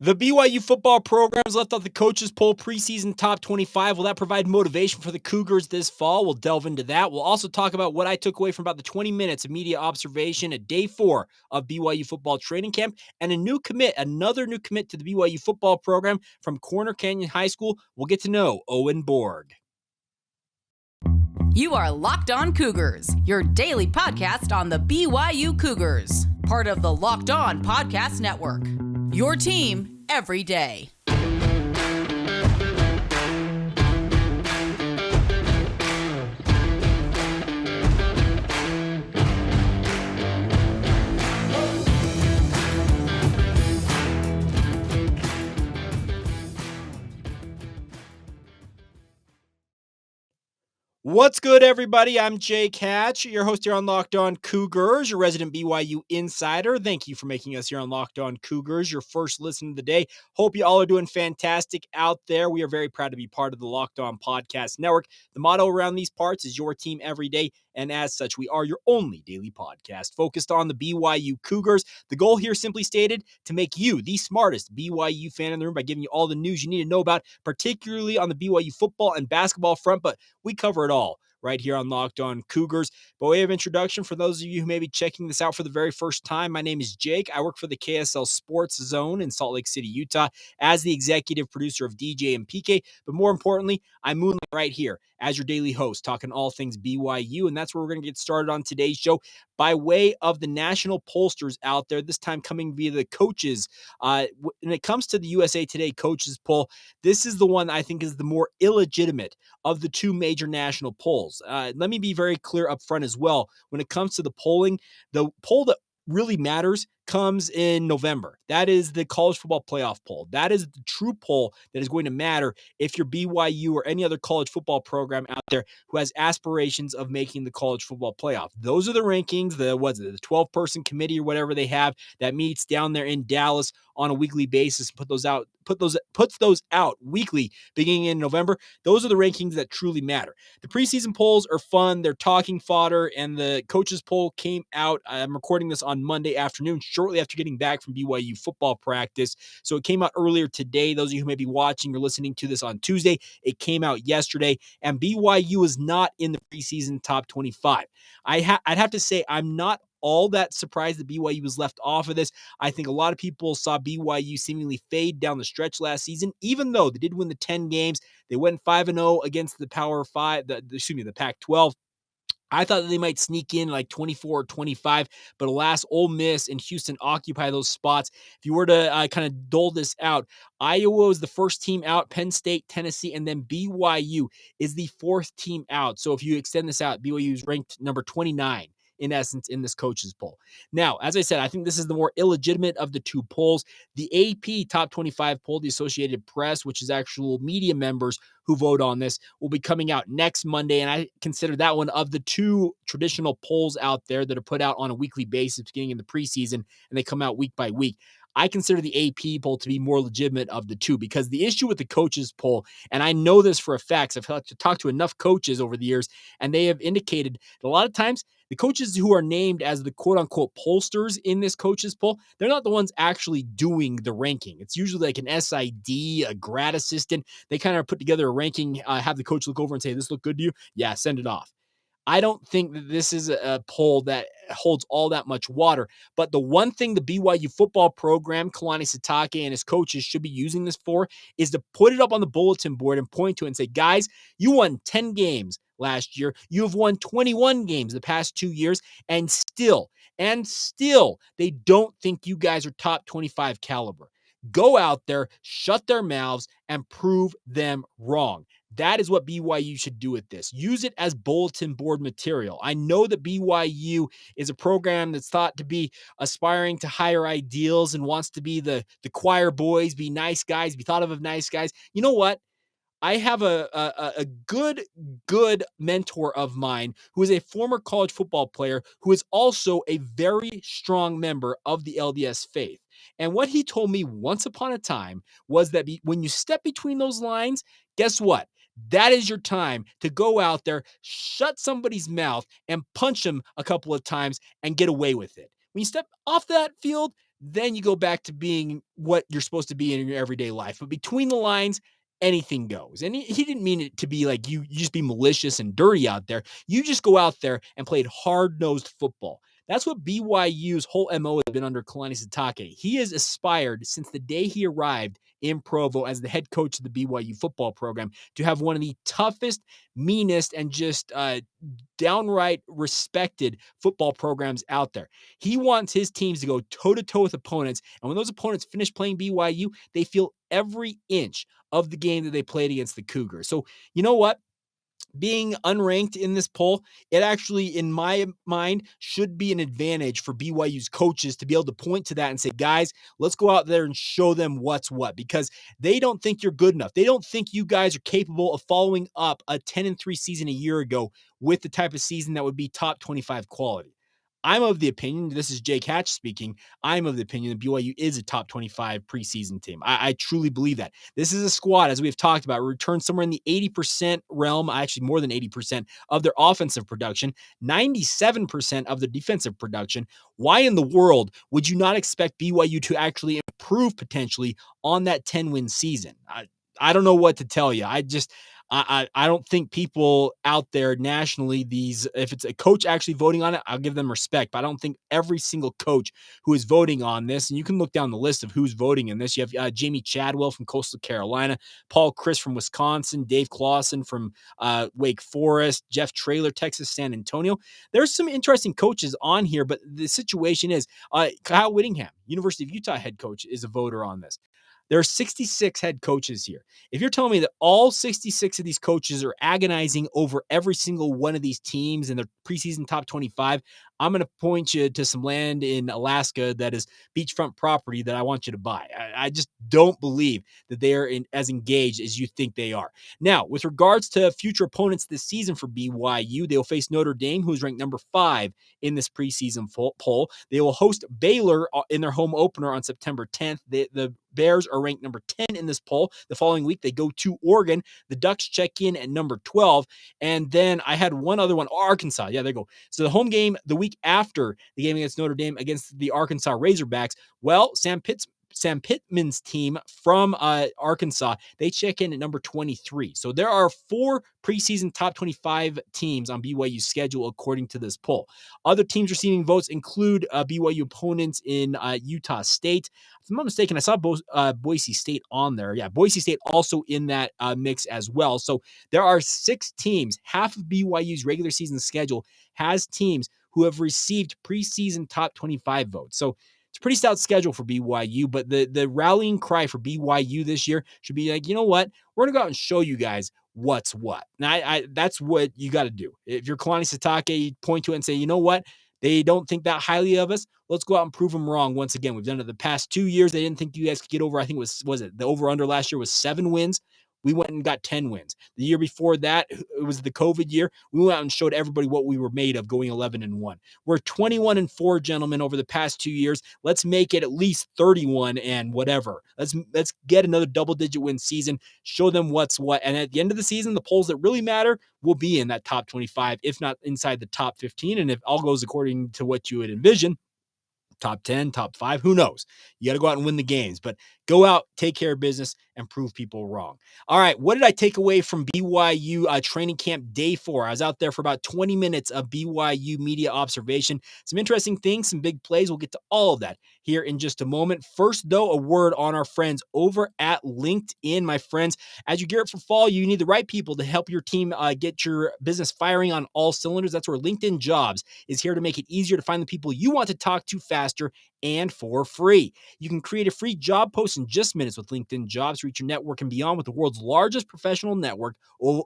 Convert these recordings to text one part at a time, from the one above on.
The BYU football programs left off the coaches poll preseason top 25. Will that provide motivation for the Cougars this fall? We'll delve into that. We'll also talk about what I took away from about the 20 minutes of media observation at day 4 of BYU football training camp and another new commit to the BYU football program from Corner Canyon High School. We'll get to know Owen Borg. You are Locked On Cougars, your daily podcast on the BYU Cougars, part of the Locked On Podcast Network. Your team every day. What's good, everybody? I'm Jake Hatch, your host here on Locked On Cougars, your resident BYU insider. Thank you for making us here on Locked On Cougars your first listen of the day. Hope you all are doing fantastic out there. We are very proud to be part of the Locked On Podcast Network. The motto around these parts is your team every day, and as such, we are your only daily podcast focused on the BYU Cougars. The goal here, simply stated, to make you the smartest BYU fan in the room by giving you all the news you need to know about, particularly on the BYU football and basketball front, but we cover it all right here on Locked On Cougars. By way of introduction, for those of you who may be checking this out for the very first time, my name is Jake. I work for the KSL Sports Zone in Salt Lake City, Utah, as the executive producer of DJ and PK. But more importantly, I moonlight right here as your daily host, talking all things BYU. And that's where we're going to get started on today's show by way of the national pollsters out there, this time coming via the coaches. When it comes to the USA Today coaches poll, this is the one I think is the more illegitimate of the two major national polls. Let me be very clear up front as well. When it comes to the polling, the poll that really matters comes in November. That is the college football playoff poll. That is the true poll that is going to matter if you're BYU or any other college football program out there who has aspirations of making the college football playoff. Those are the rankings, the 12-person committee or whatever they have that meets down there in Dallas on a weekly basis and puts those out weekly beginning in November. Those are the rankings that truly matter. The preseason polls are fun. They're talking fodder, and the coaches poll came out. I'm recording this on Monday afternoon, shortly after getting back from BYU football practice. So it came out earlier today. Those of you who may be watching or listening to this on Tuesday, it came out yesterday, and BYU is not in the preseason top 25. I'd have to say I'm not all that surprised that BYU was left off of this. I think a lot of people saw BYU seemingly fade down the stretch last season, even though they did win the 10 games. They went 5-0 against the Power 5, the Pac-12. I thought that they might sneak in like 24 or 25, but alas, Ole Miss and Houston occupy those spots. If you were to kind of dole this out, Iowa is the first team out, Penn State, Tennessee, and then BYU is the fourth team out. So if you extend this out, BYU is ranked number 29. In essence, in this coaches poll. Now, as I said, I think this is the more illegitimate of the two polls. The AP Top 25 poll, the Associated Press, which is actual media members who vote on this, will be coming out next Monday, and I consider that one of the two traditional polls out there that are put out on a weekly basis beginning in the preseason, and they come out week by week. I consider the AP poll to be more legitimate of the two, because the issue with the coaches poll, and I know this for a fact, I've talked to enough coaches over the years, and they have indicated that a lot of times the coaches who are named as the quote-unquote pollsters in this coaches poll, they're not the ones actually doing the ranking. It's usually like an SID, a grad assistant. They kind of put together a ranking, have the coach look over and say, "This look good to you? Yeah, send it off." I don't think that this is a poll that holds all that much water. But the one thing the BYU football program, Kalani Sitake and his coaches should be using this for is to put it up on the bulletin board and point to it and say, guys, you won 10 games last year. You have won 21 games the past 2 years, and still, they don't think you guys are top 25 caliber. Go out there, shut their mouths, and prove them wrong. That is what BYU should do with this. Use it as bulletin board material. I know that BYU is a program that's thought to be aspiring to higher ideals and wants to be the choir boys, be nice guys, be thought of as nice guys. You know what? I have a good mentor of mine who is a former college football player who is also a very strong member of the LDS faith. And what he told me once upon a time was that when you step between those lines, guess what? That is your time to go out there, shut somebody's mouth, and punch them a couple of times and get away with it. When you step off that field, then you go back to being what you're supposed to be in your everyday life. But between the lines, anything goes. And he didn't mean it to be like you just be malicious and dirty out there. You just go out there and played hard-nosed football. That's what BYU's whole MO has been under Kalani Sitake. He has aspired since the day he arrived in Provo as the head coach of the BYU football program to have one of the toughest, meanest, and just downright respected football programs out there. He wants his teams to go toe-to-toe with opponents, and when those opponents finish playing BYU, they feel every inch of the game that they played against the Cougars. So, you know what? Being unranked in this poll, it actually, in my mind, should be an advantage for BYU's coaches to be able to point to that and say, guys, let's go out there and show them what's what, because they don't think you're good enough. They don't think you guys are capable of following up a 10-3 season a year ago with the type of season that would be top 25 quality. I'm of the opinion, this is Jake Hatch speaking, I'm of the opinion that BYU is a top 25 preseason team. I truly believe that. This is a squad, as we've talked about, returned somewhere in the 80% realm, actually more than 80% of their offensive production, 97% of their defensive production. Why in the world would you not expect BYU to actually improve potentially on that 10-win season? I don't know what to tell you. I don't think people out there nationally, if it's a coach actually voting on it, I'll give them respect. But I don't think every single coach who is voting on this, and you can look down the list of who's voting in this. You have Jamie Chadwell from Coastal Carolina, Paul Chris from Wisconsin, Dave Clawson from Wake Forest, Jeff Traylor, Texas San Antonio. There's some interesting coaches on here, but the situation is Kyle Whittingham, University of Utah head coach, is a voter on this. There are 66 head coaches here. If you're telling me that all 66 of these coaches are agonizing over every single one of these teams in their preseason top 25, I'm going to point you to some land in Alaska that is beachfront property that I want you to buy. I just don't believe that they are as engaged as you think they are. Now, with regards to future opponents this season for BYU, they will face Notre Dame, who is ranked number 5 in this preseason poll. They will host Baylor in their home opener on September 10th. The Bears are ranked number 10 in this poll. The following week, they go to Oregon. The Ducks check in at number 12. And then I had one other one, Arkansas. Yeah, there you go. So the home game the week after the game against Notre Dame against the Arkansas Razorbacks, well, Sam Pittman's team from Arkansas, they check in at number 23. So there are 4 preseason top 25 teams on BYU's schedule according to this poll. Other teams receiving votes include BYU opponents in Utah State. If I'm not mistaken, I saw Boise State on there. Yeah, Boise State also in that mix as well. So there are 6 teams. Half of BYU's regular season schedule has teams who have received preseason top 25 votes. So it's a pretty stout schedule for BYU, but the rallying cry for BYU this year should be like, you know what? We're going to go out and show you guys what's what. And that's what you got to do. If you're Kalani Sitake, you point to it and say, you know what? They don't think that highly of us. Let's go out and prove them wrong once again. We've done it the past 2 years. They didn't think you guys could get over. I think was it the over-under last year was 7 wins. We went and got 10 wins. The year before that, it was the COVID year. We went out and showed everybody what we were made of, going 11-1. We're 21-4, gentlemen, over the past 2 years. Let's make it at least 31 and whatever. Let's get another double-digit win season, show them what's what. And at the end of the season, the polls that really matter will be in that top 25, if not inside the top 15. And if all goes according to what you would envision, top 10, top 5, who knows? You got to go out and win the games, but go out, take care of business, and prove people wrong. All right, what did I take away from BYU training camp day 4? I was out there for about 20 minutes of BYU media observation. Some interesting things, some big plays. We'll get to all of that here in just a moment. First, though, a word on our friends over at LinkedIn. My friends, as you gear up for fall, you need the right people to help your team get your business firing on all cylinders. That's where LinkedIn Jobs is here to make it easier to find the people you want to talk to faster and for free. You can create a free job post in just minutes with LinkedIn Jobs. Reach your network and beyond with the world's largest professional network of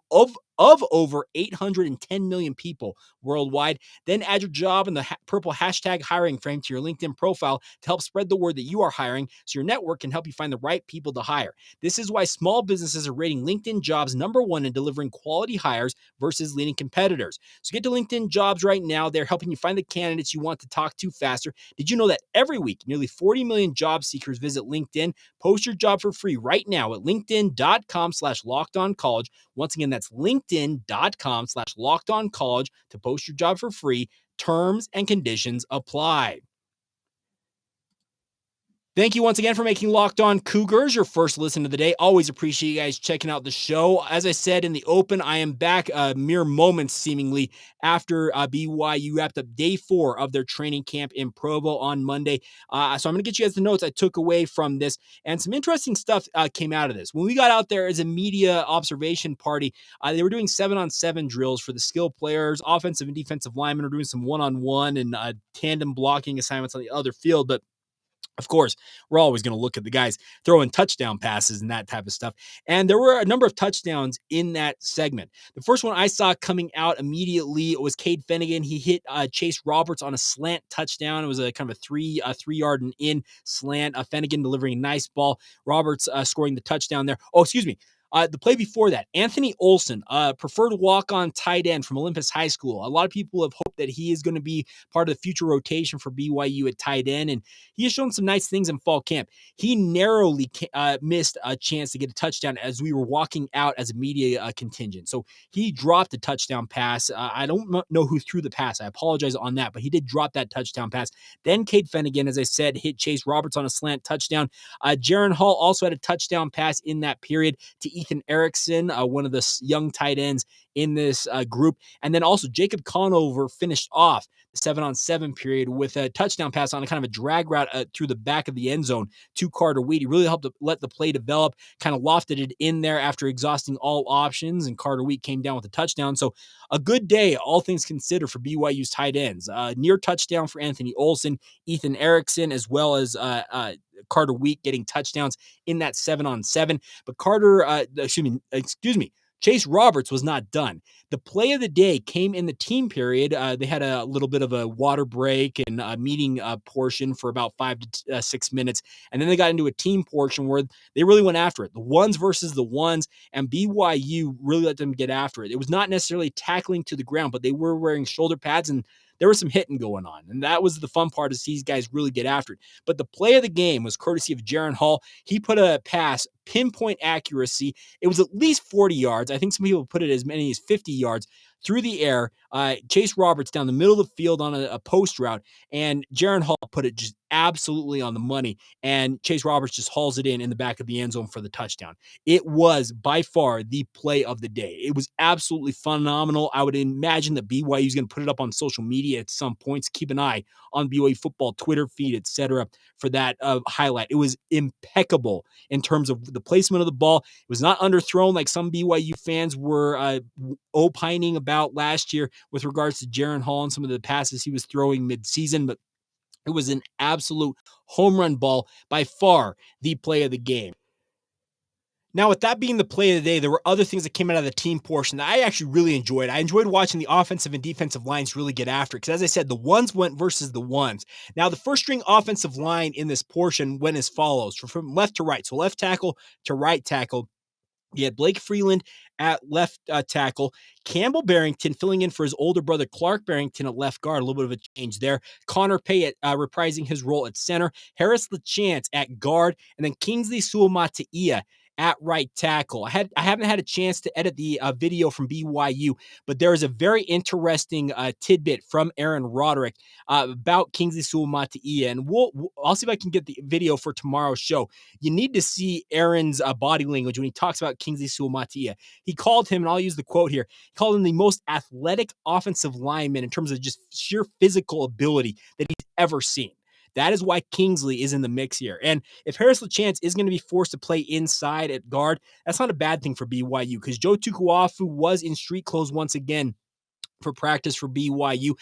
over 810 million people worldwide. Then add your job and the purple hashtag hiring frame to your LinkedIn profile to help spread the word that you are hiring so your network can help you find the right people to hire. This is why small businesses are rating LinkedIn Jobs #1 in delivering quality hires versus leading competitors. So get to LinkedIn Jobs right now. They're helping you find the candidates you want to talk to faster. Did you know that every week, nearly 40 million job seekers visit LinkedIn? Post your job for free right now at linkedin.com/lockedoncollege. Once again, that's linkedin.com/lockedoncollege to post your job for free. Terms and conditions apply. Thank you once again for making Locked On Cougars your first listen of the day. Always appreciate you guys checking out the show. As I said in the open, I am back mere moments seemingly after BYU wrapped up day 4 of their training camp in Provo on Monday. So I'm going to get you guys the notes I took away from this, and some interesting stuff came out of this. When we got out there as a media observation party, they were doing 7-on-7 drills for the skill players. Offensive and defensive linemen are doing some one-on-one and tandem blocking assignments on the other field, but of course, we're always going to look at the guys throwing touchdown passes and that type of stuff. And there were a number of touchdowns in that segment. The first one I saw coming out immediately was Cade Fennegan. He hit Chase Roberts on a slant touchdown. It was a kind of a three-yard and in slant. Fennegan delivering a nice ball. Roberts scoring the touchdown there. Oh, excuse me. The play before that, Anthony Olson, preferred walk-on tight end from Olympus High School. A lot of people have hoped that he is going to be part of the future rotation for BYU at tight end, and he has shown some nice things in fall camp. He narrowly missed a chance to get a touchdown as we were walking out as a media contingent. So he dropped a touchdown pass. I don't know who threw the pass. I apologize on that, but he did drop that touchdown pass. Then Cade Fennegan, as I said, hit Chase Roberts on a slant touchdown. Jaren Hall also had a touchdown pass in that period to Ethan Erickson, one of the young tight ends in this group. And then also Jacob Conover finished off the 7-on-7 period with a touchdown pass on a kind of a drag route through the back of the end zone to Carter Wheat. He really helped to let the play develop, kind of lofted it in there after exhausting all options, and Carter Wheat came down with a touchdown. So a good day, all things considered, for BYU's tight ends. Near touchdown for Anthony Olson, Ethan Erickson, as well as Carter Wheat getting touchdowns in that 7-on-7. But Chase Roberts was not done. The play of the day came in the team period. They had a little bit of a water break and a meeting portion for about 5 to 6 minutes. And then they got into a team portion where they really went after it. The ones versus the ones, and BYU really let them get after it. It was not necessarily tackling to the ground, but they were wearing shoulder pads, and there was some hitting going on. And that was the fun part, to see these guys really get after it. But the play of the game was courtesy of Jaren Hall. He put a pass, pinpoint accuracy. It was at least 40 yards. I think some people put it as many as 50 yards through the air. Chase Roberts down the middle of the field on a post route, and Jaren Hall put it just absolutely on the money, and Chase Roberts just hauls it in the back of the end zone for the touchdown. It was by far the play of the day. It was absolutely phenomenal. I would imagine that BYU is going to put it up on social media at some points. Keep an eye on BYU football Twitter feed, etc., for that highlight. It was impeccable in terms of the placement of the ball. It was not underthrown like some BYU fans were opining about last year with regards to Jaren Hall and some of the passes he was throwing mid-season, but it was an absolute home run ball, by far the play of the game. Now, with that being the play of the day, there were other things that came out of the team portion that I actually really enjoyed. I enjoyed watching the offensive and defensive lines really get after it, because as I said, the ones went versus the ones. Now, the first string offensive line in this portion went as follows, from left to right. So left tackle to right tackle. You had Blake Freeland at left tackle, Campbell Barrington filling in for his older brother Clark Barrington at left guard, a little bit of a change there. Connor Payet reprising his role at center, Harris LaChance at guard, and then Kingsley Suamataia at right tackle. I haven't had a chance to edit the video from BYU, but there is a very interesting tidbit from Aaron Roderick about Kingsley Suamataia, and I'll see if I can get the video for tomorrow's show. You need to see Aaron's body language when he talks about Kingsley Suamataia. He called him, and I'll use the quote here, he called him the most athletic offensive lineman in terms of just sheer physical ability that he's ever seen. That is why Kingsley is in the mix here. And if Harris LaChance is going to be forced to play inside at guard, that's not a bad thing for BYU, because Joe Tukuafu was in street clothes once again for practice for BYU.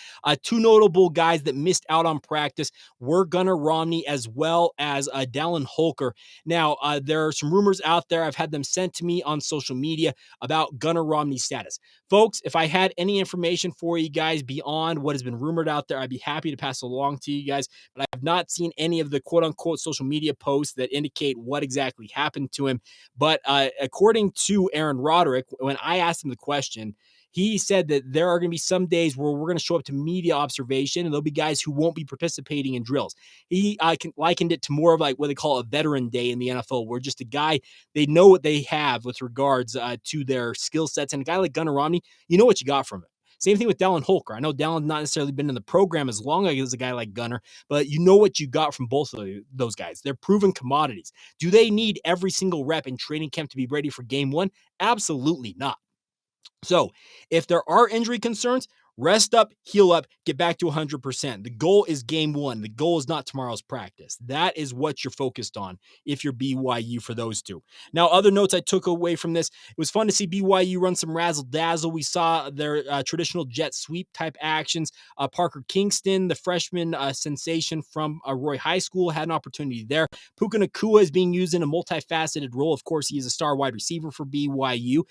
Two notable guys that missed out on practice were Gunnar Romney as well as Dallin Holker. Now, there are some rumors out there. I've had them sent to me on social media about Gunnar Romney's status. Folks, if I had any information for you guys beyond what has been rumored out there, I'd be happy to pass along to you guys, but I have not seen any of the quote-unquote social media posts that indicate what exactly happened to him. But according to Aaron Roderick, when I asked him the question, he said that there are going to be some days where we're going to show up to media observation, and there'll be guys who won't be participating in drills. He likened it to more of like what they call a veteran day in the NFL, where just a guy, they know what they have with regards to their skill sets. And a guy like Gunnar Romney, you know what you got from him. Same thing with Dallin Holker. I know Dallin's not necessarily been in the program as long as a guy like Gunner, but you know what you got from both of those guys. They're proven commodities. Do they need every single rep in training camp to be ready for game one? Absolutely not. So if there are injury concerns, rest up, heal up, get back to 100%. The goal is game one. The goal is not tomorrow's practice. That is what you're focused on if you're BYU for those two. Now, other notes I took away from this, it was fun to see BYU run some razzle dazzle. We saw their traditional jet sweep type actions. Parker Kingston, the freshman sensation from Roy High School, had an opportunity there. Puka Nacua is being used in a multifaceted role. Of course, he is a star wide receiver for BYU.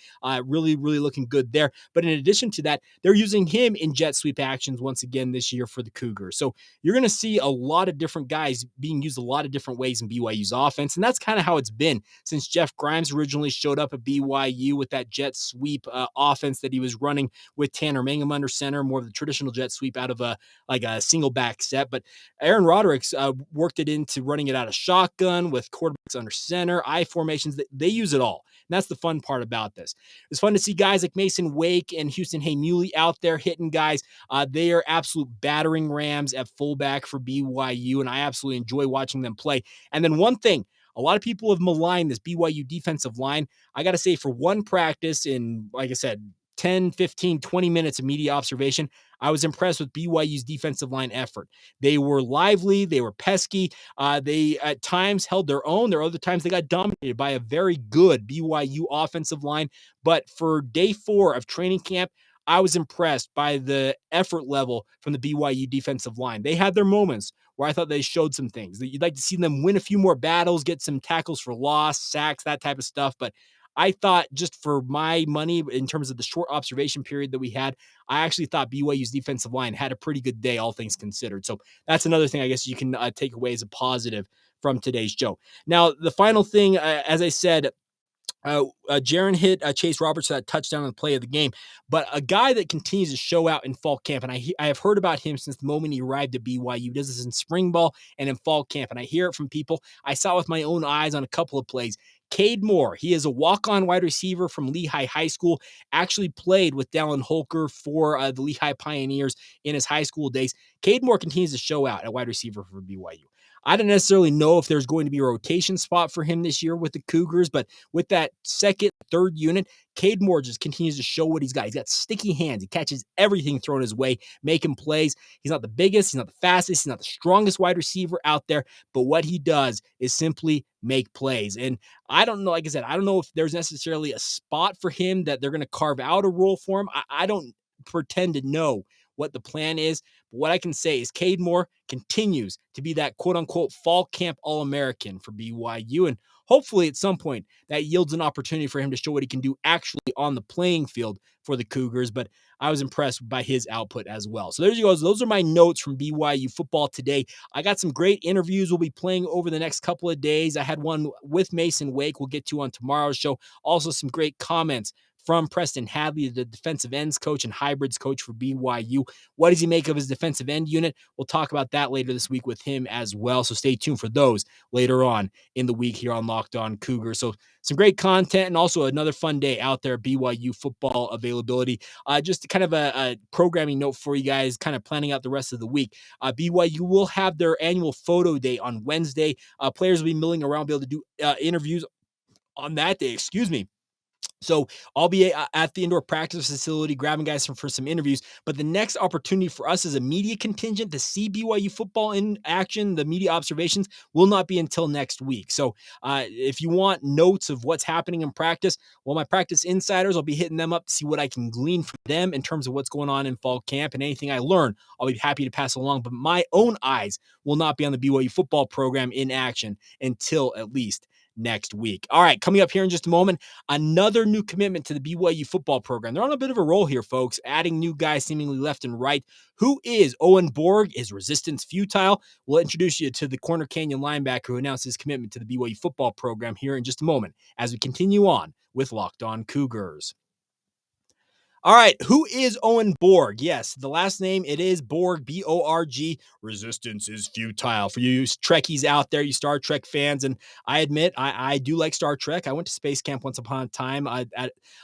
Really, really looking good there. But in addition to that, they're using him in jet sweep actions once again this year for the Cougars. So you're going to see a lot of different guys being used a lot of different ways in BYU's offense. And that's kind of how it's been since Jeff Grimes originally showed up at BYU with that jet sweep offense that he was running with Tanner Mangum under center, more of the traditional jet sweep out of a single back set. But Aaron Roderick's worked it into running it out of shotgun with quarterbacks under center, I formations. They use it all. And that's the fun part about this. It's fun to see guys like Mason Wake and Houston Haymuli out there hitting guys. They are absolute battering rams at fullback for BYU, and I absolutely enjoy watching them play. And then one thing, a lot of people have maligned this BYU defensive line. I got to say, for one practice in, like I said, 10, 15, 20 minutes of media observation, I was impressed with BYU's defensive line effort. They were lively. They were pesky. They at times held their own. There are other times they got dominated by a very good BYU offensive line. But for day 4 of training camp, I was impressed by the effort level from the BYU defensive line. They had their moments where I thought they showed some things. You'd like to see them win a few more battles, get some tackles for loss, sacks, that type of stuff. But I thought, just for my money, in terms of the short observation period that we had, I actually thought BYU's defensive line had a pretty good day, all things considered. So that's another thing I guess you can take away as a positive from today's show. Now, the final thing, as I said, Jaren hit Chase Roberts for that touchdown on the play of the game, but a guy that continues to show out in fall camp, and I have heard about him since the moment he arrived at BYU. He does this in spring ball and in fall camp, and I hear it from people. I saw it with my own eyes on a couple of plays. Cade Moore, he is a walk-on wide receiver from Lehigh High School, actually played with Dallin Holker for the Lehigh Pioneers in his high school days. Cade Moore continues to show out at wide receiver for BYU. I don't necessarily know if there's going to be a rotation spot for him this year with the Cougars, but with that second, third unit, Cade Moore just continues to show what he's got. He's got sticky hands. He catches everything thrown his way, making plays. He's not the biggest, he's not the fastest, he's not the strongest wide receiver out there, but what he does is simply make plays. And I don't know, like I said, I don't know if there's necessarily a spot for him that they're going to carve out a role for him. I don't pretend to know what the plan is. But what I can say is Cade Moore continues to be that quote unquote fall camp All-American for BYU. And hopefully at some point that yields an opportunity for him to show what he can do actually on the playing field for the Cougars. But I was impressed by his output as well. So there you go. Those are my notes from BYU football today. I got some great interviews we'll be playing over the next couple of days. I had one with Mason Wake we'll get to on tomorrow's show. Also some great comments from Preston Hadley, the defensive ends coach and hybrids coach for BYU. What does he make of his defensive end unit? We'll talk about that later this week with him as well. So stay tuned for those later on in the week here on Locked On Cougars. So some great content and also another fun day out there, BYU football availability. Just kind of a programming note for you guys, kind of planning out the rest of the week. BYU will have their annual photo day on Wednesday. Players will be milling around, be able to do interviews on that day, So I'll be at the indoor practice facility grabbing guys for some interviews. But the next opportunity for us as a media contingent to see BYU football in action, the media observations, will not be until next week. So if you want notes of what's happening in practice, well, my practice insiders, I'll be hitting them up to see what I can glean from them in terms of what's going on in fall camp, and anything I learn, I'll be happy to pass along. But my own eyes will not be on the BYU football program in action until at least next week. All right, coming up here in just a moment, another new commitment to the BYU football program. They're on a bit of a roll here, folks, adding new guys seemingly left and right. Who is Owen Borg? Is resistance futile? We'll introduce you to the Corner Canyon linebacker who announced his commitment to the BYU football program here in just a moment as we continue on with Locked On Cougars. All right, who is Owen Borg? Yes, the last name, it is Borg, B-O-R-G. Resistance is futile. For you Trekkies out there, you Star Trek fans, and I admit I do like Star Trek. I went to space camp once upon a time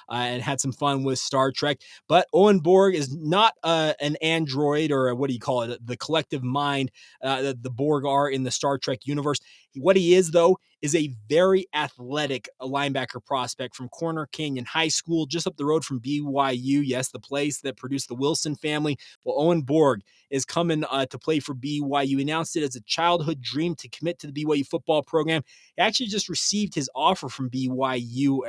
and had some fun with Star Trek. But Owen Borg is not an android, or what do you call it? The collective mind that the Borg are in the Star Trek universe. What he is, though, is a very athletic linebacker prospect from Corner Canyon High School, just up the road from BYU. Yes, the place that produced the Wilson family. Well, Owen Borg is coming to play for BYU. He announced it as a childhood dream to commit to the BYU football program. He actually just received his offer from BYU.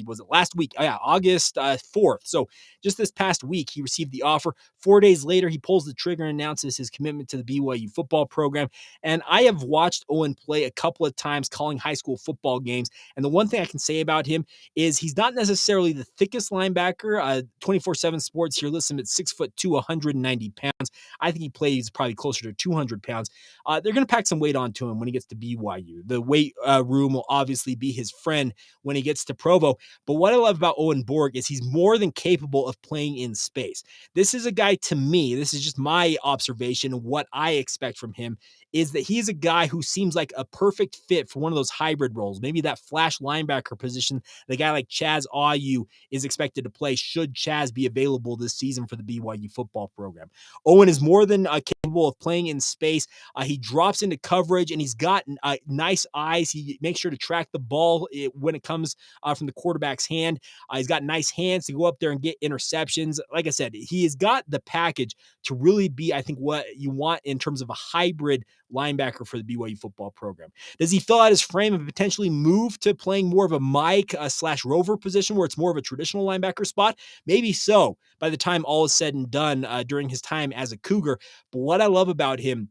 Was it last week? Oh, yeah, August 4th. So just this past week, he received the offer. 4 days later, he pulls the trigger and announces his commitment to the BYU football program. And I have watched Owen play a couple of times calling high school football games. And the one thing I can say about him is he's not necessarily the thickest linebacker. 24/7 Sports here lists him at 6'2", 190 pounds. I think he plays probably closer to 200 pounds. They're going to pack some weight onto him when he gets to BYU. The weight room will obviously be his friend when he gets to Provo. But what I love about Owen Borg is he's more than capable of playing in space. This is a guy, to me, this is just my observation of what I expect from him, is that he's a guy who seems like a perfect fit for one of those hybrid roles, maybe that flash linebacker position the guy like Chaz Ayu is expected to play should Chaz be available this season for the BYU football program. Owen is more than capable of playing in space. He drops into coverage, and he's got nice eyes. He makes sure to track the ball when it comes from the quarterback's hand. He's got nice hands to go up there and get interceptions. Like I said, he has got the package to really be, I think, what you want in terms of a hybrid linebacker for the BYU football program. Does he fill out his frame and potentially move to playing more of a Mike / rover position where it's more of a traditional linebacker spot? Maybe so by the time all is said and done during his time as a Cougar. But what I love about him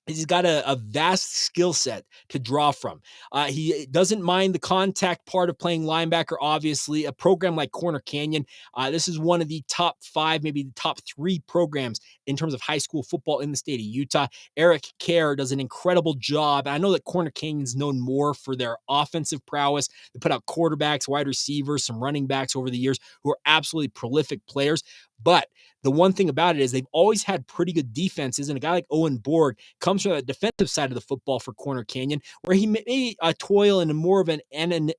is he's got a vast skill set to draw from. He doesn't mind the contact part of playing linebacker, obviously. A program like Corner Canyon, this is one of the top 5, maybe the top 3 programs in terms of high school football in the state of Utah. Eric Kerr does an incredible job. I know that Corner Canyon's known more for their offensive prowess. They put out quarterbacks, wide receivers, some running backs over the years who are absolutely prolific players. But the one thing about it is they've always had pretty good defenses, and a guy like Owen Borg comes from the defensive side of the football for Corner Canyon, where he may toil in more of an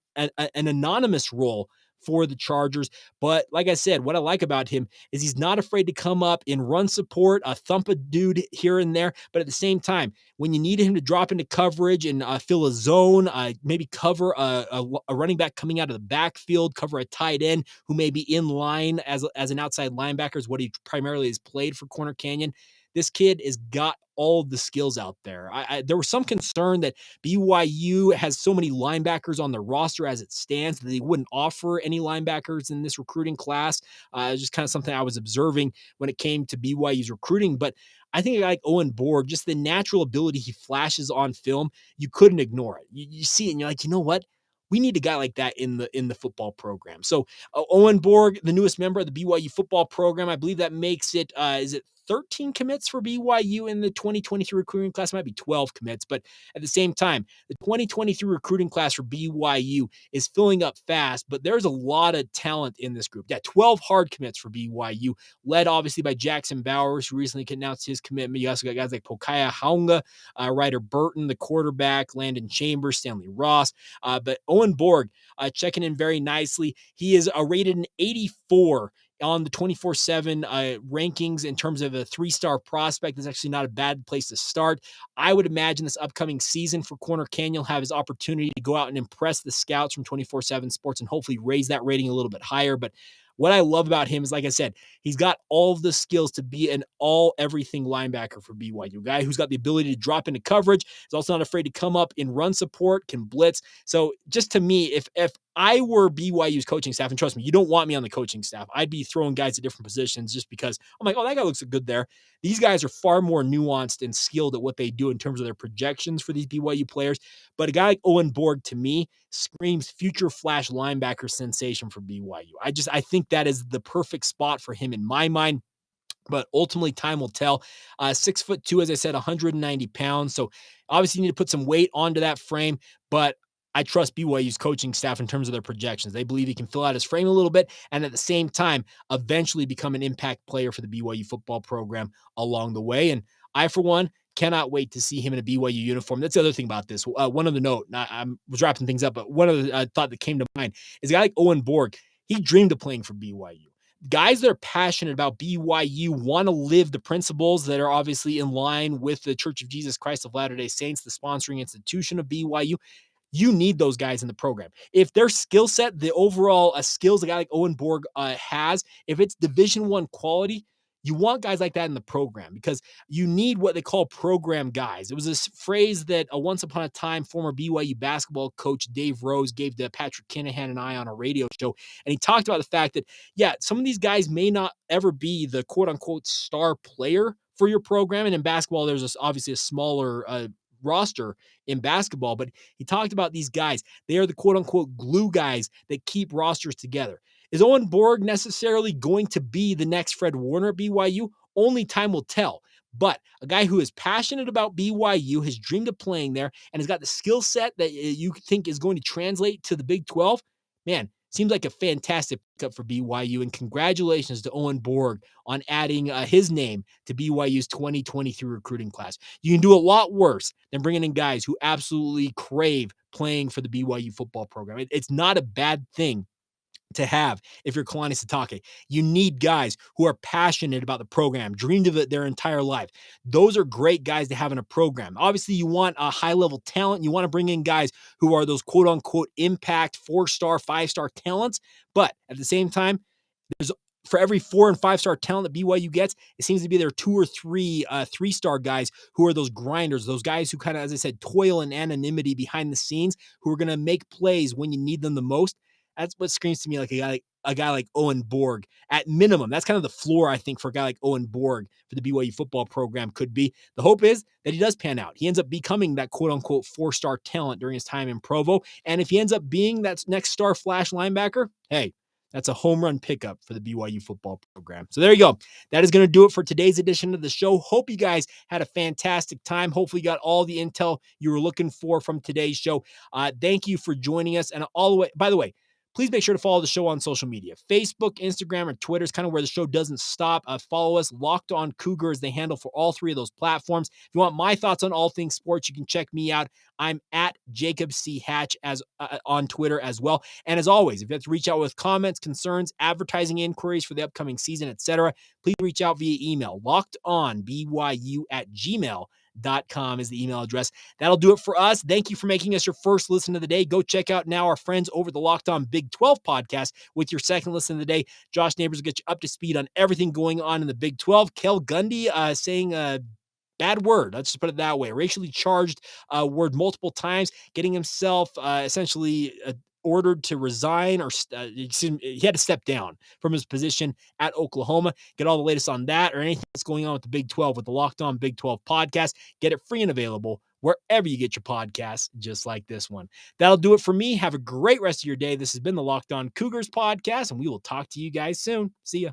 anonymous role for the Chargers. But like I said, what I like about him is he's not afraid to come up in run support, thump a dude here and there. But at the same time, when you need him to drop into coverage and fill a zone, maybe cover a running back coming out of the backfield, cover a tight end who may be in line as an outside linebacker, is what he primarily has played for Corner Canyon. This kid has got all the skills out there. There was some concern that BYU has so many linebackers on the roster as it stands that they wouldn't offer any linebackers in this recruiting class. It's just kind of something I was observing when it came to BYU's recruiting. But I think a guy like Owen Borg, just the natural ability he flashes on film, you couldn't ignore it. You see it and you're like, you know what? We need a guy like that in the football program. So Owen Borg, the newest member of the BYU football program, I believe that makes it, is it 13 commits for BYU in the 2023 recruiting class? It might be 12 commits, but at the same time, the 2023 recruiting class for BYU is filling up fast, but there's a lot of talent in this group. Yeah, 12 hard commits for BYU, led obviously by Jackson Bowers, who recently announced his commitment. You also got guys like Pokaya Haunga, Ryder Burton, the quarterback, Landon Chambers, Stanley Ross, but Owen Borg checking in very nicely. He is rated an 84 on the 24/7 rankings in terms of a 3-star prospect. That's actually not a bad place to start. I would imagine this upcoming season for Corner Canyon will have his opportunity to go out and impress the scouts from 24/7 Sports and hopefully raise that rating a little bit higher. But what I love about him is, like I said, he's got all of the skills to be an everything linebacker for BYU. A guy who's got the ability to drop into coverage, is also not afraid to come up in run support, can blitz. So just to me, if I were BYU's coaching staff, and trust me, you don't want me on the coaching staff, I'd be throwing guys at different positions just because I'm like, oh, that guy looks good there. These guys are far more nuanced and skilled at what they do in terms of their projections for these BYU players. But a guy like Owen Borg, to me, screams future flash linebacker sensation for BYU. I think that is the perfect spot for him in my mind. But ultimately, time will tell. 6'2", as I said, 190 pounds. So obviously, you need to put some weight onto that frame. But I trust BYU's coaching staff in terms of their projections. They believe he can fill out his frame a little bit and at the same time eventually become an impact player for the BYU football program along the way. And I, for one, cannot wait to see him in a BYU uniform. That's the other thing about this. One other note, I was wrapping things up, but one other thought that came to mind is a guy like Owen Borg. He dreamed of playing for BYU. Guys that are passionate about BYU want to live the principles that are obviously in line with the Church of Jesus Christ of Latter-day Saints, the sponsoring institution of BYU. You need those guys in the program. If their skill set, the overall skills a guy like Owen Borg has, if it's Division I quality, you want guys like that in the program because you need what they call program guys. It was this phrase that once upon a time former BYU basketball coach Dave Rose gave to Patrick Kinahan and I on a radio show. And he talked about the fact that, yeah, some of these guys may not ever be the quote unquote star player for your program. And in basketball, there's obviously a smaller roster in basketball, but he talked about these guys. They are the quote unquote glue guys that keep rosters together. Is Owen Borg necessarily going to be the next Fred Warner at BYU? Only time will tell. But a guy who is passionate about BYU, has dreamed of playing there, and has got the skill set that you think is going to translate to the Big 12, man, seems like a fantastic pickup for BYU. And congratulations to Owen Borg on adding his name to BYU's 2023 recruiting class. You can do a lot worse than bringing in guys who absolutely crave playing for the BYU football program. It's not a bad thing to have if you're Kalani Sitake. You need guys who are passionate about the program, dreamed of it their entire life. Those are great guys to have in a program. Obviously, you want a high-level talent. You want to bring in guys who are those quote-unquote impact 4-star, 5-star talents. But at the same time, there's for every 4 and 5-star talent that BYU gets, it seems to be there 2 or 3 3-star guys who are those grinders, those guys who kind of, as I said, toil in anonymity behind the scenes, who are going to make plays when you need them the most. That's what screams to me like a guy like Owen Borg. At minimum, that's kind of the floor, I think, for a guy like Owen Borg for the BYU football program could be. The hope is that he does pan out. He ends up becoming that quote-unquote 4-star talent during his time in Provo. And if he ends up being that next star flash linebacker, hey, that's a home run pickup for the BYU football program. So there you go. That is going to do it for today's edition of the show. Hope you guys had a fantastic time. Hopefully you got all the intel you were looking for from today's show. Thank you for joining us. And all the way, by the way, please make sure to follow the show on social media. Facebook, Instagram, and Twitter is kind of where the show doesn't stop. Follow us. Locked On Cougars, the handle for all 3 of those platforms. If you want my thoughts on all things sports, you can check me out. I'm at Jacob C. Hatch on Twitter as well. And as always, if you have to reach out with comments, concerns, advertising inquiries for the upcoming season, etc., please reach out via email. LockedOnBYU@gmail.com is the email address. That'll do it for us. Thank you for making us your first listen of the day. Go check out now our friends over the Locked On Big 12 podcast with your second listen of the day. Josh Neighbors will get you up to speed on everything going on in the Big 12. Kel Gundy saying bad word. Let's just put it that way. Racially charged word multiple times, getting himself essentially ordered to resign or he had to step down from his position at Oklahoma. Get all the latest on that or anything that's going on with the Big 12 with the Locked On Big 12 podcast. Get it free and available wherever you get your podcasts, just like this one. That'll do it for me. Have a great rest of your day. This has been the Locked On Cougars podcast, and we will talk to you guys soon. See ya.